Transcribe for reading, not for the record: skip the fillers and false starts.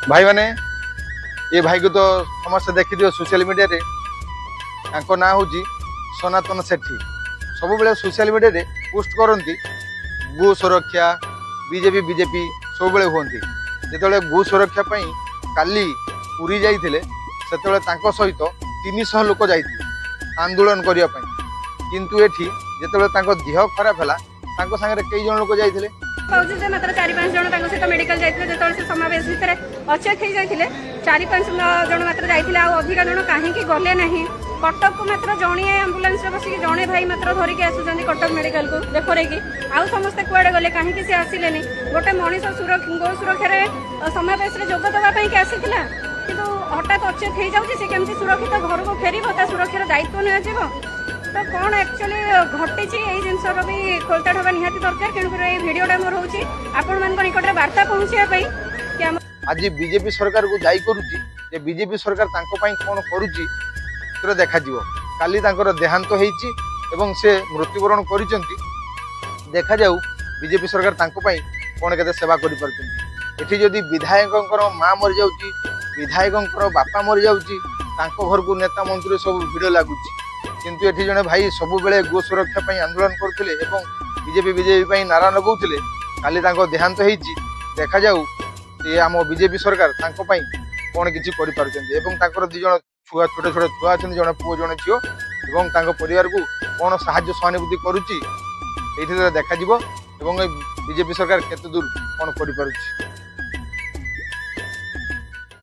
भाई मैंने ये भाई को तो समस्त देखी दियो सोशल मीडिया रे ना हूँ सनातन सेठी सब बेले सोशल मीडिया रे पोस्ट करती गो सुरक्षा बीजेपी बीजेपी सब बेले हुंती जिते गो सुरक्षा काली पुरी जाइए से सहित 300 लोक जाइए आंदोलन करने किंतु एठी जिते देह खराब है सागर कई जन लोक जाइए मात्र 4-5 जन सहित मेडिकल जाते समावेश भितर अचेत हो जाते 4-5 जन मात्र जाते अधिक जन कहीं गले ना कटक को मात्र जड़े आंबुलांस बसिक जड़े भाई मात्र धरिकी आसुच्च कटक मेडिकल को देखरे कि आउ समस्ते कुआडे गले कहीं सी आसिले गोटे मनीष गो सुरक्षा समावेश जोग देवाई आसीला कि हठात अचेत हो जाऊँगी सी केमती सुरक्षित घर को फेर सुरक्षार दायित्व निजी तो कौन एक्चुअली घटी जिनसर भी खोलताड़ हवा निहाती दरकार तेणुकर ये भिडटा मोर होची आपण मान निकट में वार्ता पहुँचापी कि आज बीजेपी सरकार को दायी करुच्ची बीजेपी सरकार कौन करुच्ची देखा काली देहांत होती से मृत्युवरण कर देखा जाऊ बीजेपी सरकार कौन के सेवा कर जदि विधायक माँ मरी जाऊँगी विधायक बापा मरी जाऊँगी घर को नेता मंत्री सब भिड़ लगुच किंतु ये जड़े भाई सब बेले गो सुरक्षा आंदोलन करते बीजेपी बीजेपी नारा लगाउले काली देहांत होती देखा जाऊ ये आम बीजेपी सरकार कौन किसी कर दिज छुआ छोट छोट छुआ अच्छा जड़े पुओ जड़े झील और परिवार को कौन साहाय्य सहानुभूति करुच्ची देखा बीजेपी सरकार केते दूर कौन कर